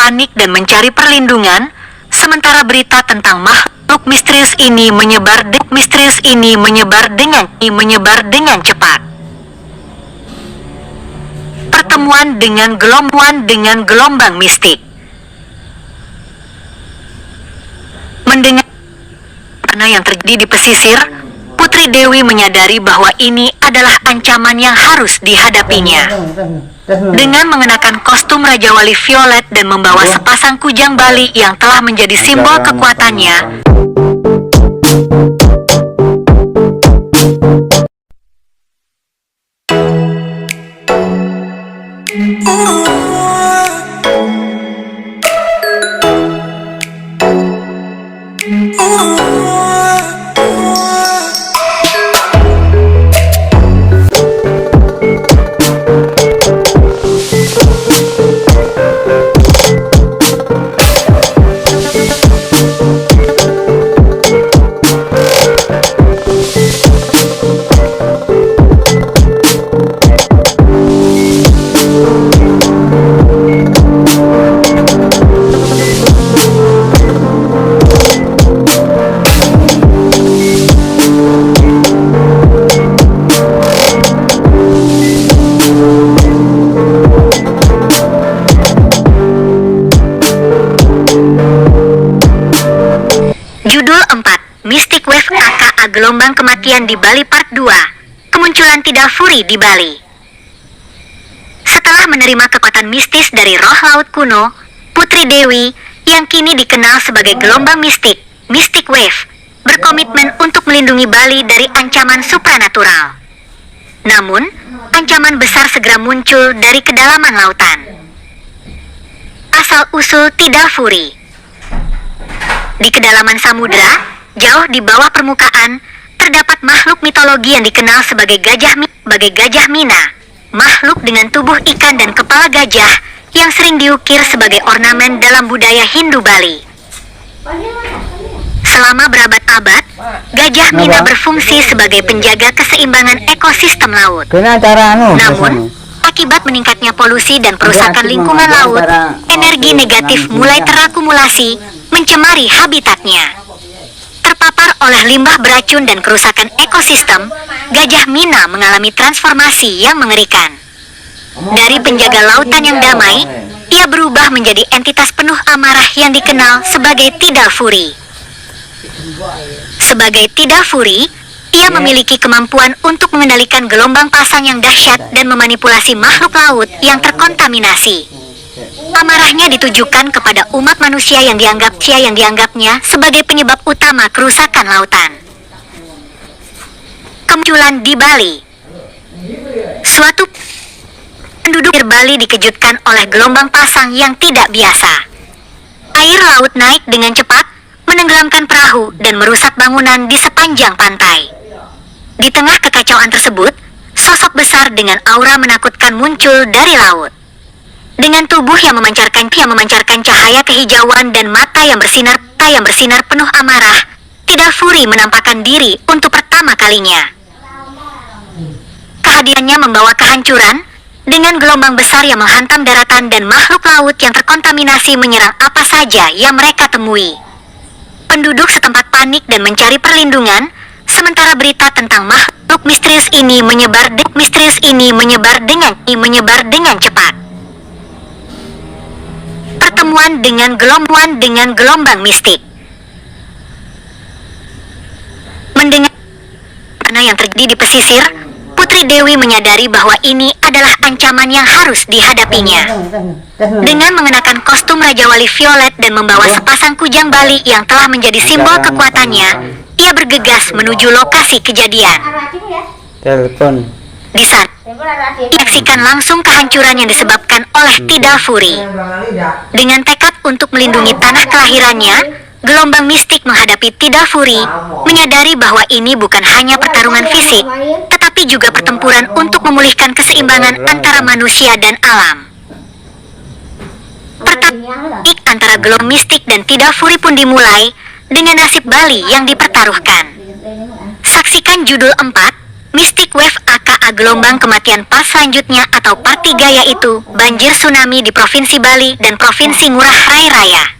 panik dan mencari perlindungan, sementara berita tentang makhluk misterius ini menyebar dengan cepat. Pertemuan dengan gelombang mistik. Mendengar karena yang terjadi di pesisir, Putri Dewi menyadari bahwa ini adalah ancaman yang harus dihadapinya. Dengan mengenakan kostum Raja Wali violet dan membawa sepasang kujang Bali yang telah menjadi simbol kekuatannya, Judul 4, Mystic Wave aka Gelombang Kematian di Bali Part 2, Kemunculan Tidafuri di Bali. Setelah menerima kekuatan mistis dari roh laut kuno, Putri Dewi, yang kini dikenal sebagai gelombang mistik, Mystic Wave, berkomitmen untuk melindungi Bali dari ancaman supranatural. Namun, ancaman besar segera muncul dari kedalaman lautan. Asal-usul Tidafuri. Di kedalaman samudera, jauh di bawah permukaan, terdapat makhluk mitologi yang dikenal sebagai gajah mina, makhluk dengan tubuh ikan dan kepala gajah yang sering diukir sebagai ornamen dalam budaya Hindu Bali. Selama berabad-abad, gajah mina berfungsi sebagai penjaga keseimbangan ekosistem laut. Namun, akibat meningkatnya polusi dan perusakan lingkungan laut, energi negatif mulai terakumulasi, mencemari habitatnya. Terpapar oleh limbah beracun dan kerusakan ekosistem, gajah mina mengalami transformasi yang mengerikan. Dari penjaga lautan yang damai, ia berubah menjadi entitas penuh amarah yang dikenal sebagai Tidafuri. Sebagai Tidafuri, ia memiliki kemampuan untuk mengendalikan gelombang pasang yang dahsyat dan memanipulasi makhluk laut yang terkontaminasi. Amarahnya ditujukan kepada umat manusia yang dianggapnya sebagai penyebab utama kerusakan lautan. Kemunculan di Bali. Suatu penduduk Bali dikejutkan oleh gelombang pasang yang tidak biasa. Air laut naik dengan cepat, menenggelamkan perahu dan merusak bangunan di sepanjang pantai. Di tengah kekacauan tersebut, sosok besar dengan aura menakutkan muncul dari laut. Dengan tubuh yang memancarkan cahaya kehijauan dan mata yang bersinar penuh amarah, Tidafuri menampakkan diri untuk pertama kalinya. Kehadirannya membawa kehancuran, dengan gelombang besar yang menghantam daratan dan makhluk laut yang terkontaminasi menyerang apa saja yang mereka temui. Penduduk setempat panik dan mencari perlindungan, sementara berita tentang makhluk misterius ini menyebar dengan cepat. Pertemuan dengan gelombang mistik. Mendengar karena yang terjadi di pesisir, Putri Dewi menyadari bahwa ini adalah ancaman yang harus dihadapinya. Dengan mengenakan kostum Raja Wali violet dan membawa sepasang kujang Bali yang telah menjadi simbol kekuatannya, ia bergegas menuju lokasi kejadian. Di sana, menyaksikan langsung kehancuran yang disebabkan oleh Tidafuri. Dengan tekad untuk melindungi tanah kelahirannya, gelombang mistik menghadapi Tidafuri, menyadari bahwa ini bukan hanya pertarungan fisik, tetapi juga pertempuran untuk memulihkan keseimbangan antara manusia dan alam. Pertarungan antara gelombang mistik dan Tidafuri pun dimulai dengan nasib Bali yang dipertaruhkan. Saksikan judul 4, Mystic Wave aka gelombang kematian pas selanjutnya atau Parti Gaia itu banjir tsunami di Provinsi Bali dan Provinsi Ngurah Rai Raya.